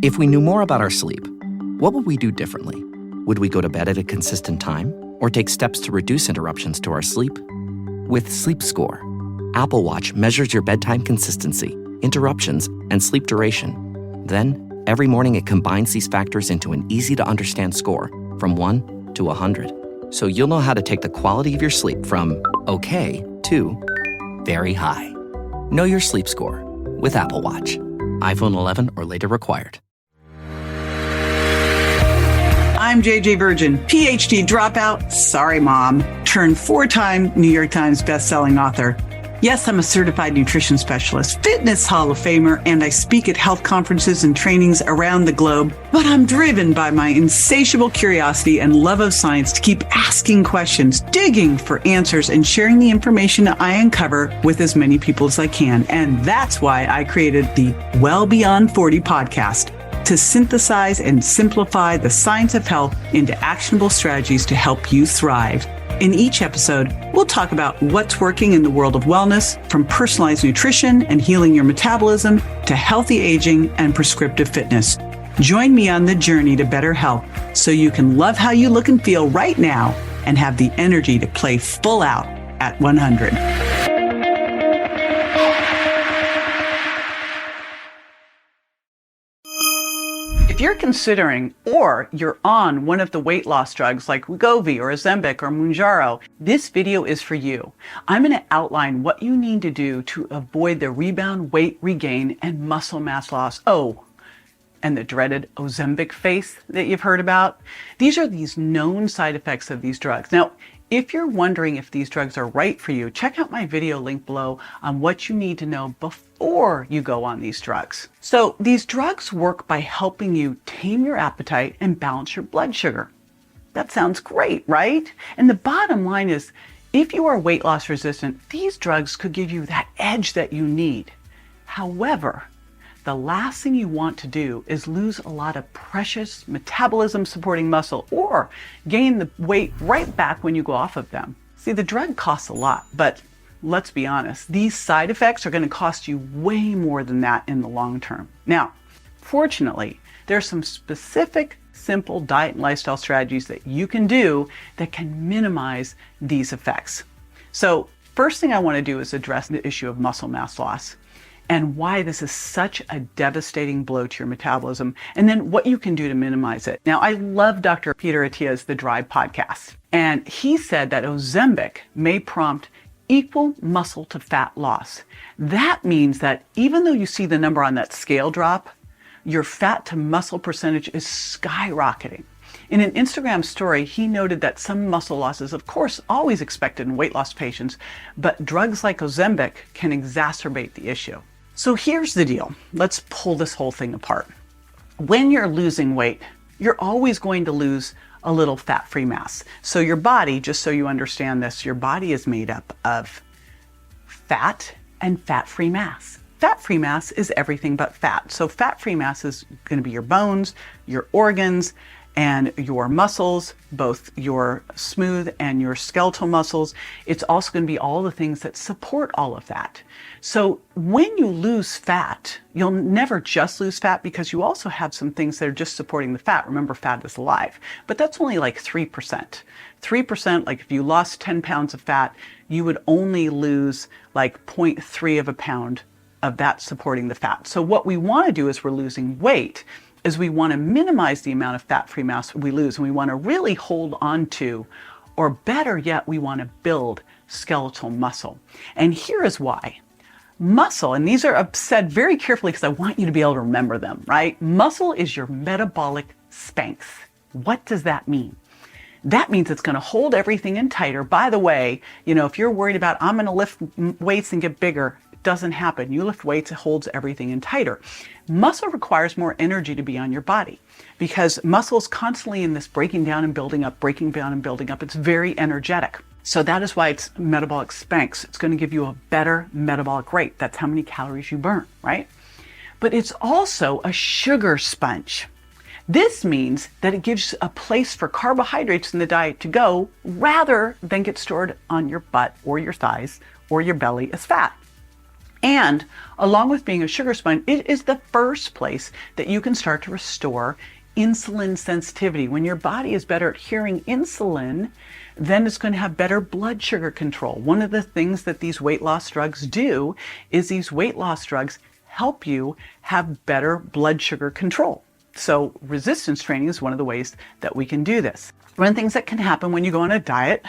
If we knew more about our sleep, what would we do differently? Would we go to bed at a consistent time or take steps to reduce interruptions to our sleep? With Sleep Score, Apple Watch measures your bedtime consistency, interruptions, and sleep duration. Then, every morning it combines these factors into an easy-to-understand score from 1 to 100. So you'll know how to take the quality of your sleep from okay to very high. Know your sleep score with Apple Watch. iPhone 11 or later required. I'm JJ Virgin, PhD dropout, sorry mom, turned 4-time New York Times bestselling author. Yes, I'm a certified nutrition specialist, fitness Hall of Famer, and I speak at health conferences and trainings around the globe. But I'm driven by my insatiable curiosity and love of science to keep asking questions, digging for answers, and sharing the information I uncover with as many people as I can. And that's why I created the Well Beyond 40 podcast, to synthesize and simplify the science of health into actionable strategies to help you thrive. In each episode, we'll talk about what's working in the world of wellness, from personalized nutrition and healing your metabolism to healthy aging and prescriptive fitness. Join me on the journey to better health so you can love how you look and feel right now and have the energy to play full out at 100. If you're considering or you're on one of the weight loss drugs like Wegovy or Ozempic or Mounjaro, this video is for you. I'm going to outline what you need to do to avoid the rebound weight regain and muscle mass loss. Oh, and the dreaded Ozempic face that you've heard about. These are these known side effects of these drugs. Now, if you're wondering if these drugs are right for you, check out my video link below on what you need to know before you go on these drugs. So these drugs work by helping you tame your appetite and balance your blood sugar. That sounds great, right? And the bottom line is, if you are weight loss resistant, these drugs could give you that edge that you need. However, the last thing you want to do is lose a lot of precious metabolism-supporting muscle or gain the weight right back when you go off of them. See, the drug costs a lot, but let's be honest, these side effects are going to cost you way more than that in the long term. Now, fortunately, there are some specific, simple diet and lifestyle strategies that you can do that can minimize these effects. So, first thing I want to do is address the issue of muscle mass loss and why this is such a devastating blow to your metabolism, and then what you can do to minimize it. Now, I love Dr. Peter Attia's The Drive podcast, and he said that Ozempic may prompt equal muscle to fat loss. That means that even though you see the number on that scale drop, your fat to muscle percentage is skyrocketing. In an Instagram story, he noted that some muscle loss is, of course, always expected in weight loss patients, but drugs like Ozempic can exacerbate the issue. So here's the deal. Let's pull this whole thing apart. When you're losing weight, you're always going to lose a little fat-free mass. So your body, just so you understand this, your body is made up of fat and fat-free mass. Fat-free mass is everything but fat. So fat-free mass is going to be your bones, your organs, and your muscles, both your smooth and your skeletal muscles. It's also going to be all the things that support all of that. So when you lose fat, you'll never just lose fat because you also have some things that are just supporting the fat. Remember, fat is alive, but that's only like 3%. 3%, like if you lost 10 pounds of fat, you would only lose like 0.3 of a pound of that supporting the fat. So what we want to do as we're losing weight is we want to minimize the amount of fat-free mass we lose, and we want to really hold on to, or better yet, we want to build skeletal muscle. And here is why. Muscle, and these are said very carefully because I want you to be able to remember them, right? Muscle is your metabolic Spanx. What does that mean? That means it's going to hold everything in tighter. By the way, if you're worried about, I'm going to lift weights and get bigger, it doesn't happen. You lift weights, it holds everything in tighter. Muscle requires more energy to be on your body because muscle is constantly in this breaking down and building up, breaking down and building up. It's very energetic. So that is why it's metabolic Spanx. It's going to give you a better metabolic rate. That's how many calories you burn, right? But it's also a sugar sponge. This means that it gives a place for carbohydrates in the diet to go rather than get stored on your butt or your thighs or your belly as fat. And along with being a sugar sponge, it is the first place that you can start to restore insulin sensitivity. When your body is better at hearing insulin, then it's going to have better blood sugar control. One of the things that these weight loss drugs do is these weight loss drugs help you have better blood sugar control. So resistance training is one of the ways that we can do this. One of the things that can happen when you go on a diet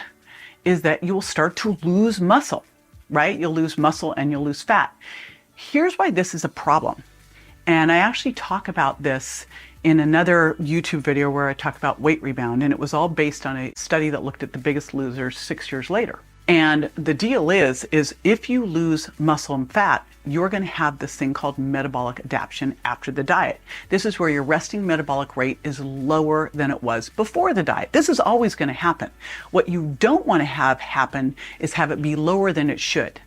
is that you will start to lose muscle, right? You'll lose muscle and you'll lose fat. Here's why this is a problem. And I actually talk about this in another YouTube video where I talk about weight rebound, and it was all based on a study that looked at the biggest losers 6 years later. And the deal is if you lose muscle and fat, you're going to have this thing called metabolic adaptation after the diet. This is where your resting metabolic rate is lower than it was before the diet. This is always going to happen. What you don't want to have happen is have it be lower than it should.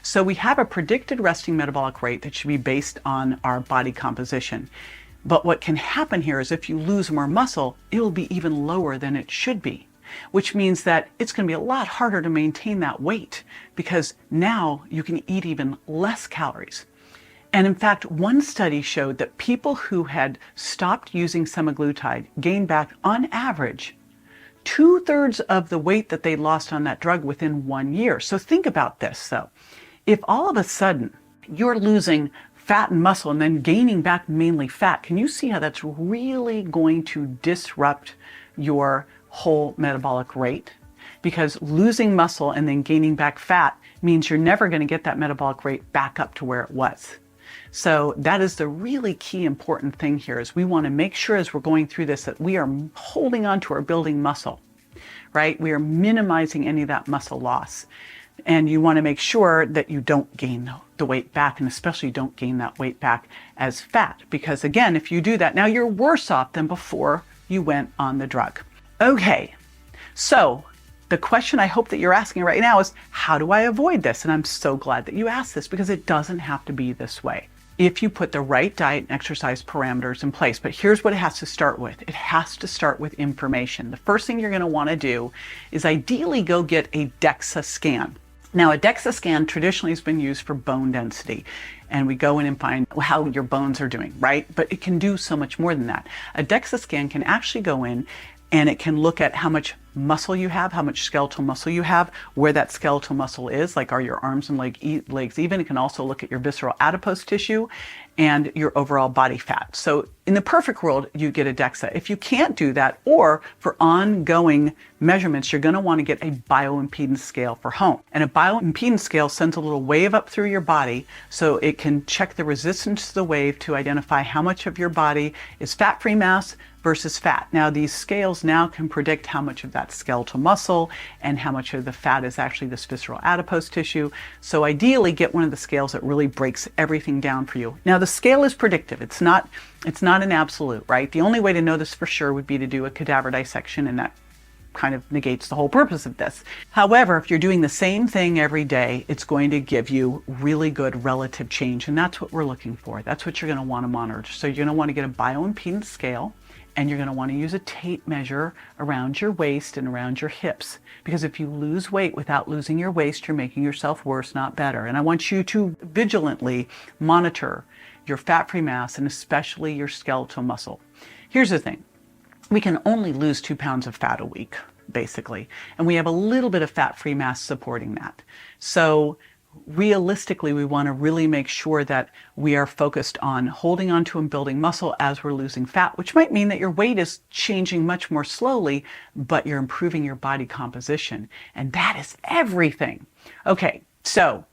So we have a predicted resting metabolic rate that should be based on our body composition. But what can happen here is if you lose more muscle, it will be even lower than it should be, which means that it's going to be a lot harder to maintain that weight because now you can eat even less calories. And in fact, one study showed that people who had stopped using semaglutide gained back, on average, 2/3 of the weight that they lost on that drug within 1 year. So think about this, though. If all of a sudden you're losing fat and muscle and then gaining back mainly fat, can you see how that's really going to disrupt your whole metabolic rate? Because losing muscle and then gaining back fat means you're never going to get that metabolic rate back up to where it was. So that is the really key important thing here, is we want to make sure as we're going through this that we are holding on to our building muscle, right? We are minimizing any of that muscle loss. And you want to make sure that you don't gain the weight back, and especially don't gain that weight back as fat. Because again, if you do that, now you're worse off than before you went on the drug. Okay, so the question I hope that you're asking right now is, how do I avoid this? And I'm so glad that you asked this, because it doesn't have to be this way if you put the right diet and exercise parameters in place. But here's what it has to start with. It has to start with information. The first thing you're going to want to do is ideally go get a DEXA scan. Now, a DEXA scan traditionally has been used for bone density, and we go in and find how your bones are doing, right? But it can do so much more than that. A DEXA scan can actually go in and it can look at how much muscle you have, how much skeletal muscle you have, where that skeletal muscle is, like are your arms and legs even. It can also look at your visceral adipose tissue and your overall body fat. So in the perfect world, you get a DEXA. If you can't do that, or for ongoing measurements, you're going to want to get a bioimpedance scale for home. And a bioimpedance scale sends a little wave up through your body so it can check the resistance to the wave to identify how much of your body is fat-free mass versus fat. Now, these scales now can predict how much of that skeletal muscle and how much of the fat is actually this visceral adipose tissue. So ideally, get one of the scales that really breaks everything down for you. Now, the scale is predictive. It's not an absolute, right? The only way to know this for sure would be to do a cadaver dissection, and that kind of negates the whole purpose of this. However, if you're doing the same thing every day, it's going to give you really good relative change, and that's what we're looking for. That's what you're going to want to monitor. So you're going to want to get a bioimpedance scale, and you're going to want to use a tape measure around your waist and around your hips. Because if you lose weight without losing your waist, you're making yourself worse, not better. And I want you to vigilantly monitor your fat-free mass and especially your skeletal muscle. Here's the thing. We can only lose 2 pounds of fat a week, basically. And we have a little bit of fat-free mass supporting that. So realistically, we want to really make sure that we are focused on holding on to and building muscle as we're losing fat, which might mean that your weight is changing much more slowly, but you're improving your body composition. And that is everything. Okay, so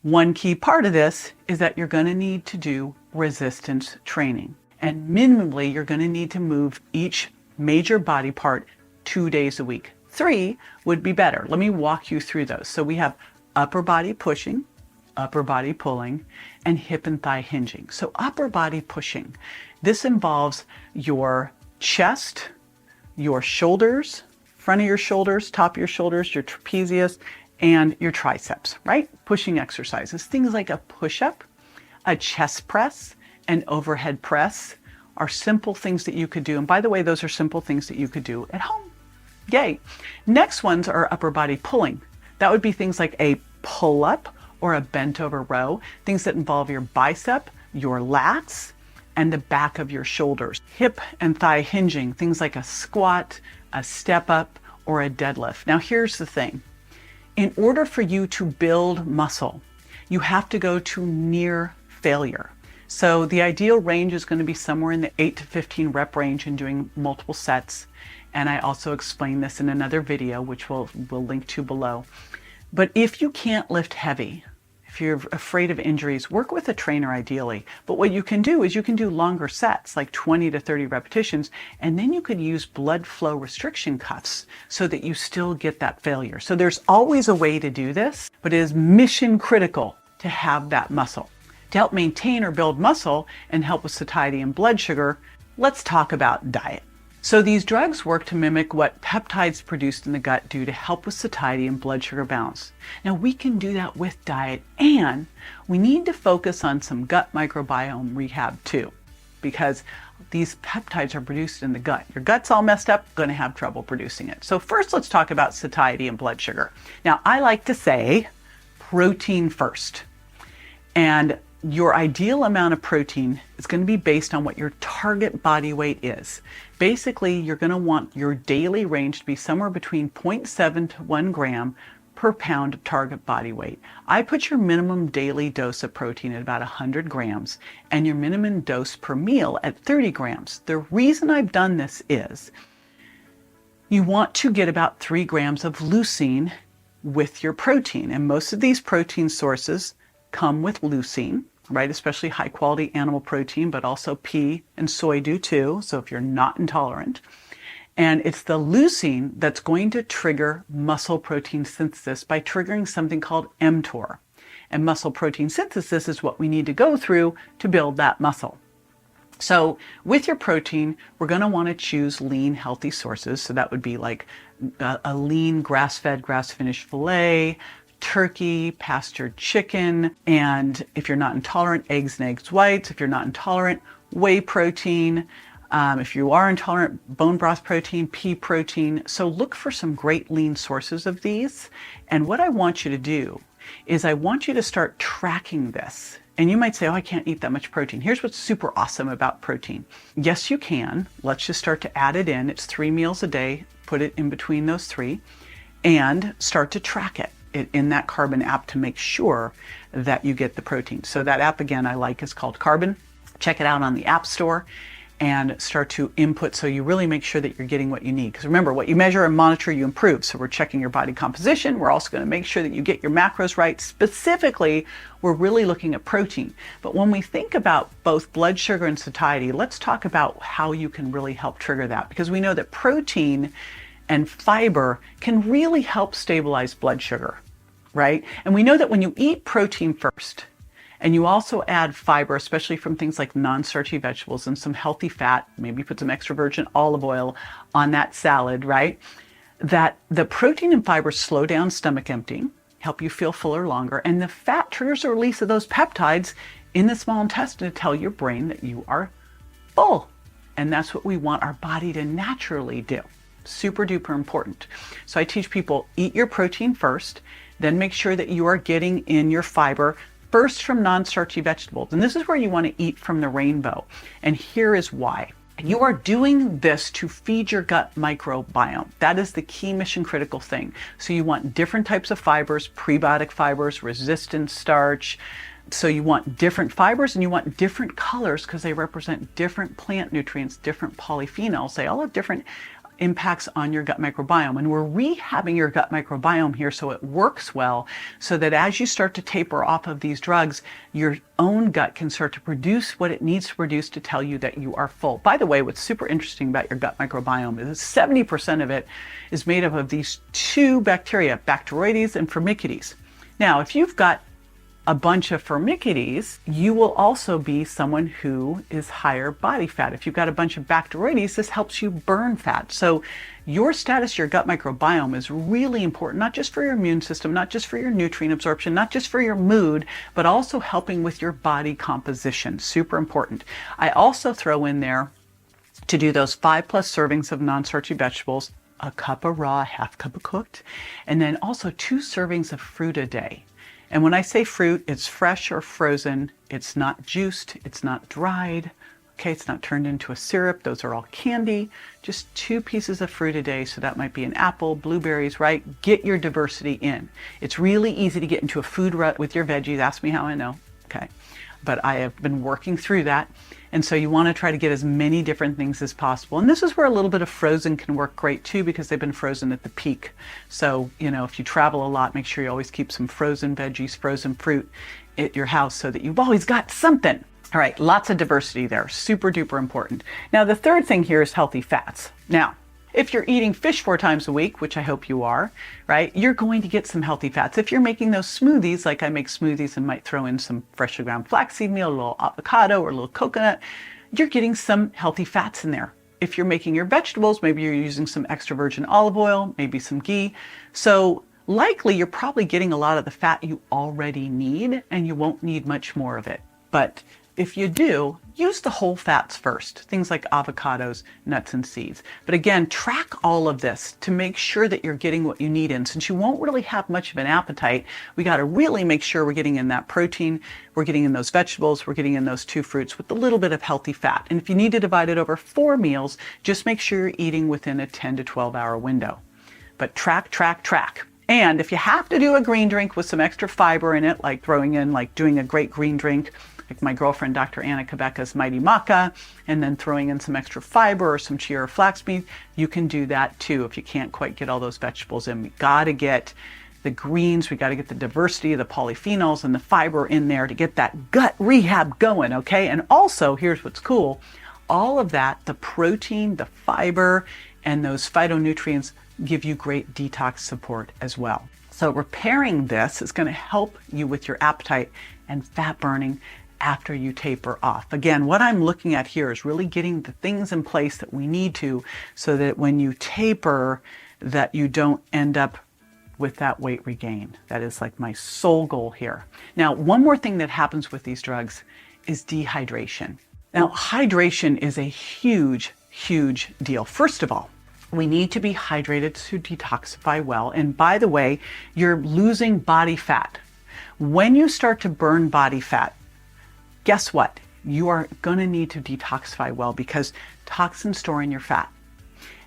one key part of this is that you're going to need to do resistance training. And minimally, you're going to need to move each major body part 2 days a week. 3 would be better. Let me walk you through those. So we have upper body pushing, upper body pulling, and hip and thigh hinging. So upper body pushing, this involves your chest, your shoulders, front of your shoulders, top of your shoulders, your trapezius, and your triceps, right? Pushing exercises. Things like a push-up, a chest press, an overhead press are simple things that you could do. And by the way, those are simple things that you could do at home. Yay. Next ones are upper body pulling. That would be things like a pull-up or a bent over row, things that involve your bicep, your lats, and the back of your shoulders. Hip and thigh hinging, things like a squat, a step up, or a deadlift. Now here's the thing. In order for you to build muscle, you have to go to near failure. So the ideal range is going to be somewhere in the 8 to 15 rep range and doing multiple sets. And I also explain this in another video, which we'll link to below. But if you can't lift heavy, if you're afraid of injuries, work with a trainer ideally. But what you can do is you can do longer sets, like 20 to 30 repetitions, and then you could use blood flow restriction cuffs so that you still get that failure. So there's always a way to do this, but it is mission critical to have that muscle. To help maintain or build muscle and help with satiety and blood sugar, let's talk about diet. So these drugs work to mimic what peptides produced in the gut do to help with satiety and blood sugar balance. Now we can do that with diet, and we need to focus on some gut microbiome rehab too, because these peptides are produced in the gut. Your gut's all messed up, going to have trouble producing it. So first let's talk about satiety and blood sugar. Now I like to say protein first. And your ideal amount of protein is going to be based on what your target body weight is. Basically, you're going to want your daily range to be somewhere between 0.7 to 1 gram per pound of target body weight. I put your minimum daily dose of protein at about 100 grams and your minimum dose per meal at 30 grams. The reason I've done this is you want to get about 3 grams of leucine with your protein. And most of these protein sources come with leucine, right? Especially high quality animal protein, but also pea and soy do too. So if you're not intolerant, and it's the leucine that's going to trigger muscle protein synthesis by triggering something called mTOR. And muscle protein synthesis is what we need to go through to build that muscle. So with your protein, we're going to want to choose lean, healthy sources. So that would be like a lean grass-fed, grass-finished filet, turkey, pastured chicken, and if you're not intolerant, eggs and eggs whites. If you're not intolerant, whey protein. If you are intolerant, bone broth protein, pea protein. So look for some great lean sources of these. And what I want you to do is I want you to start tracking this. And you might say, oh, I can't eat that much protein. Here's what's super awesome about protein. Yes, you can. Let's just start to add it in. It's 3 meals a day. Put it in between those 3 and start to track it in that Carbon app to make sure that you get the protein. So that app, again, I like is called Carbon. Check it out on the App Store and start to input so you really make sure that you're getting what you need. Because remember, what you measure and monitor, you improve. So we're checking your body composition. We're also going to make sure that you get your macros right. Specifically, we're really looking at protein. But when we think about both blood sugar and satiety, let's talk about how you can really help trigger that. Because we know that protein and fiber can really help stabilize blood sugar, right? And we know that when you eat protein first, and you also add fiber, especially from things like non-starchy vegetables and some healthy fat, maybe put some extra virgin olive oil on that salad, right? That the protein and fiber slow down stomach emptying, help you feel fuller longer, and the fat triggers the release of those peptides in the small intestine to tell your brain that you are full. And that's what we want our body to naturally do. Super duper important. So I teach people, eat your protein first, then make sure that you are getting in your fiber first from non-starchy vegetables. And this is where you want to eat from the rainbow. And here is why. You are doing this to feed your gut microbiome. That is the key mission critical thing. So you want different types of fibers, prebiotic fibers, resistant starch. So you want different fibers and you want different colors because they represent different plant nutrients, different polyphenols. They all have different impacts on your gut microbiome. And we're rehabbing your gut microbiome here so it works well, so that as you start to taper off of these drugs, your own gut can start to produce what it needs to produce to tell you that you are full. By the way, what's super interesting about your gut microbiome is 70% of it is made up of these 2 bacteria, Bacteroides and Firmicutes. Now, if you've got a bunch of Firmicutes, you will also be someone who is higher body fat. If you've got a bunch of Bacteroides, this helps you burn fat. So your status, your gut microbiome is really important, not just for your immune system, not just for your nutrient absorption, not just for your mood, but also helping with your body composition. Super important. I also throw in there to do those 5+ servings of non-starchy vegetables, a cup of raw, half cup of cooked, and then also 2 servings of fruit a day. And when I say fruit, it's fresh or frozen. It's not juiced. It's not dried. Okay, it's not turned into a syrup. Those are all candy. Just 2 pieces of fruit a day. So that might be an apple, blueberries, right? Get your diversity in. It's really easy to get into a food rut with your veggies. Ask me how I know. Okay. But I have been working through that. And so you want to try to get as many different things as possible. And this is where a little bit of frozen can work great too, because they've been frozen at the peak. So, if you travel a lot, make sure you always keep some frozen veggies, frozen fruit at your house so that you've always got something. All right, lots of diversity there, super duper important. Now, the third thing here is healthy fats. Now, if you're eating fish 4 times a week, which I hope you are, right, you're going to get some healthy fats. If you're making those smoothies, like I make smoothies and might throw in some freshly ground flaxseed meal, a little avocado or a little coconut, you're getting some healthy fats in there. If you're making your vegetables, maybe you're using some extra virgin olive oil, maybe some ghee. So likely you're probably getting a lot of the fat you already need, and you won't need much more of it. But if you do, use the whole fats first, things like avocados, nuts, and seeds. But again, track all of this to make sure that you're getting what you need in. Since you won't really have much of an appetite, we got to really make sure we're getting in that protein, we're getting in those vegetables, we're getting in those 2 fruits with a little bit of healthy fat. And if you need to divide it over 4 meals, just make sure you're eating within a 10 to 12 hour window. But track, track, track. And if you have to do a green drink with some extra fiber in it, like doing a great green drink, like my girlfriend, Dr. Anna Kebecka's Mighty Maca, and then throwing in some extra fiber or some chia or flax meat, you can do that too if you can't quite get all those vegetables in. We got to get the greens, we got to get the diversity of the polyphenols and the fiber in there to get that gut rehab going, okay? And also, here's what's cool, all of that, the protein, the fiber, and those phytonutrients give you great detox support as well. So repairing this is going to help you with your appetite and fat burning after you taper off. Again, what I'm looking at here is really getting the things in place that we need to, so that when you taper, that you don't end up with that weight regain. That is like my sole goal here. Now, one more thing that happens with these drugs is dehydration. Now, hydration is a huge, huge deal. First of all, we need to be hydrated to detoxify well. And by the way, you're losing body fat. When you start to burn body fat, guess what? You are going to need to detoxify well, because toxins store in your fat.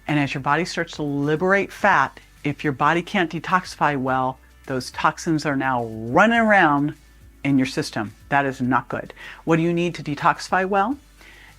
And as your body starts to liberate fat, if your body can't detoxify well, those toxins are now running around in your system. That is not good. What do you need to detoxify well?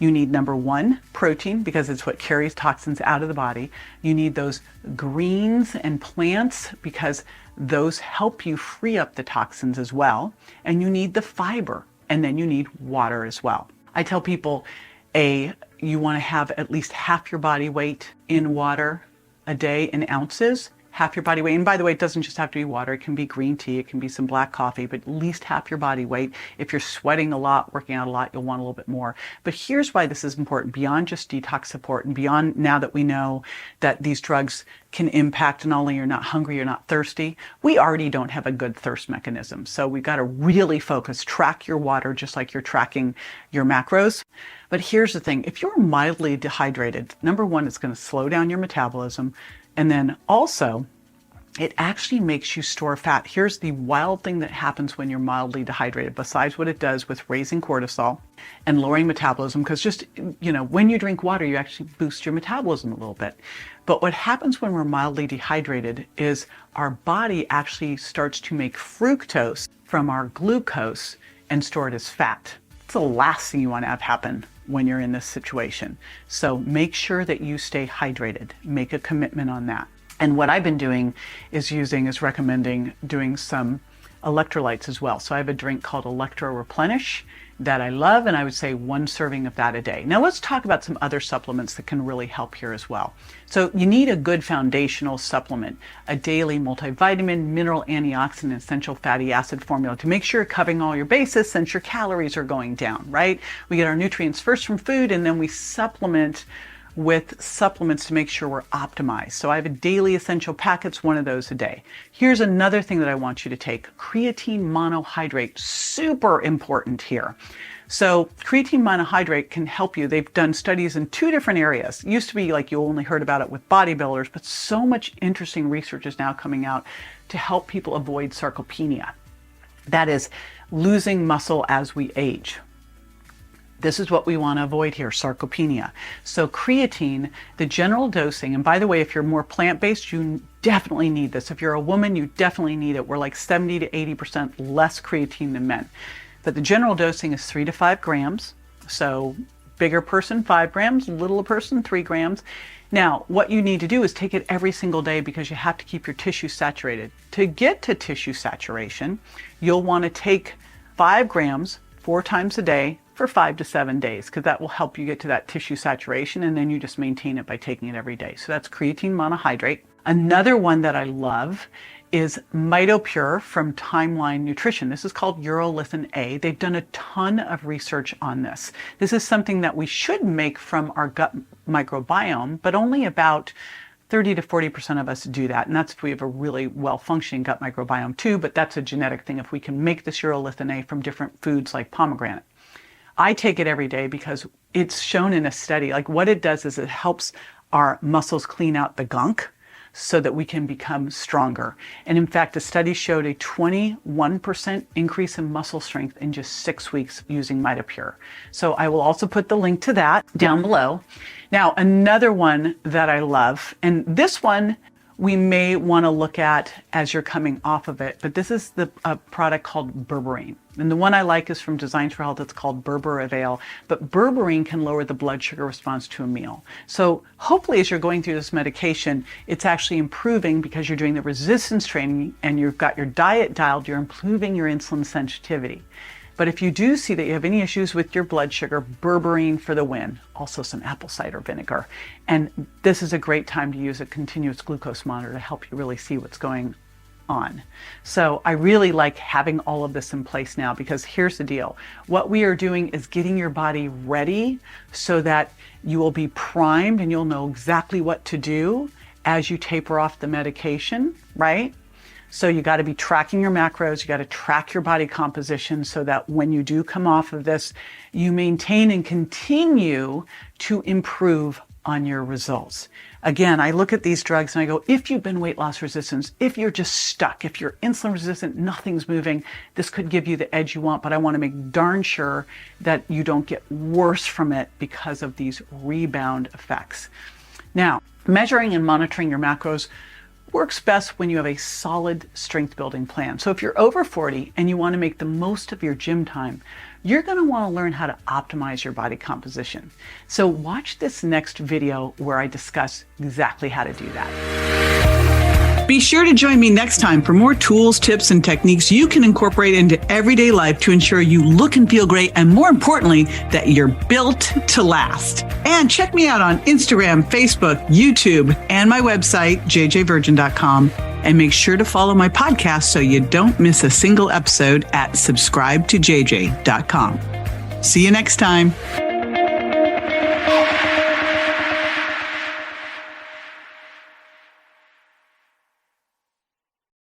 You need, number 1, protein, because it's what carries toxins out of the body. You need those greens and plants, because those help you free up the toxins as well. And you need the fiber. And then you need water as well. I tell people, you want to have at least half your body weight in water a day in ounces, half your body weight. And by the way, it doesn't just have to be water. It can be green tea. It can be some black coffee, but at least half your body weight. If you're sweating a lot, working out a lot, you'll want a little bit more. But here's why this is important beyond just detox support, and beyond now that we know that these drugs can impact not only you're not hungry, you're not thirsty. We already don't have a good thirst mechanism. So we've got to really focus, track your water just like you're tracking your macros. But here's the thing, if you're mildly dehydrated, number 1, it's going to slow down your metabolism. And then also, it actually makes you store fat. Here's the wild thing that happens when you're mildly dehydrated, besides what it does with raising cortisol and lowering metabolism, because just, when you drink water, you actually boost your metabolism a little bit. But what happens when we're mildly dehydrated is our body actually starts to make fructose from our glucose and store it as fat. It's the last thing you want to have happen when you're in this situation. So make sure that you stay hydrated. Make a commitment on that. And what I've been doing is recommending doing some electrolytes as well. So I have a drink called Electro Replenish that I love, and I would say 1 serving of that a day. Now let's talk about some other supplements that can really help here as well. So you need a good foundational supplement, a daily multivitamin, mineral, antioxidant, essential fatty acid formula to make sure you're covering all your bases, since your calories are going down, right? We get our nutrients first from food, and then we supplement with supplements to make sure we're optimized. So I have a daily essential packets, 1 of those a day. Here's another thing that I want you to take, creatine monohydrate, super important here. So creatine monohydrate can help you. They've done studies in 2 different areas. It used to be like you only heard about it with bodybuilders, but so much interesting research is now coming out to help people avoid sarcopenia. That is losing muscle as we age. This is what we want to avoid here, sarcopenia. So creatine, the general dosing, and by the way, if you're more plant-based, you definitely need this. If you're a woman, you definitely need it. We're like 70 to 80% less creatine than men. But the general dosing is 3 to 5 grams. So bigger person, 5 grams, littler person, 3 grams. Now, what you need to do is take it every single day because you have to keep your tissue saturated. To get to tissue saturation, you'll want to take 5 grams 4 times a day for 5 to 7 days, because that will help you get to that tissue saturation, and then you just maintain it by taking it every day. So that's creatine monohydrate. Another one that I love is MitoPure from Timeline Nutrition. This is called urolithin A. They've done a ton of research on this. This is something that we should make from our gut microbiome, but only about 30 to 40% of us do that. And that's if we have a really well-functioning gut microbiome too, but that's a genetic thing if we can make this urolithin A from different foods like pomegranate. I take it every day because it's shown in a study, like what it does is it helps our muscles clean out the gunk so that we can become stronger. And in fact, the study showed a 21% increase in muscle strength in just 6 weeks using MitoPure. So I will also put the link to that down below. Now, another one that I love, and this one we may want to look at as you're coming off of it, but this is a product called berberine. And the one I like is from Designs for Health. It's called Berber Avail. But berberine can lower the blood sugar response to a meal. So hopefully as you're going through this medication, it's actually improving because you're doing the resistance training and you've got your diet dialed, you're improving your insulin sensitivity. But if you do see that you have any issues with your blood sugar, berberine for the win. Also some apple cider vinegar. And this is a great time to use a continuous glucose monitor to help you really see what's going on. So I really like having all of this in place now, because here's the deal. What we are doing is getting your body ready so that you will be primed and you'll know exactly what to do as you taper off the medication, right? So you got to be tracking your macros, you got to track your body composition so that when you do come off of this, you maintain and continue to improve on your results. Again, I look at these drugs and I go, if you've been weight loss resistant, if you're just stuck, if you're insulin resistant, nothing's moving, this could give you the edge you want, but I want to make darn sure that you don't get worse from it because of these rebound effects. Now, measuring and monitoring your macros works best when you have a solid strength building plan. So if you're over 40 and you want to make the most of your gym time, you're going to want to learn how to optimize your body composition. So watch this next video where I discuss exactly how to do that. Be sure to join me next time for more tools, tips, and techniques you can incorporate into everyday life to ensure you look and feel great, and more importantly, that you're built to last. And check me out on Instagram, Facebook, YouTube, and my website, jjvirgin.com. And make sure to follow my podcast so you don't miss a single episode at subscribetojj.com. See you next time.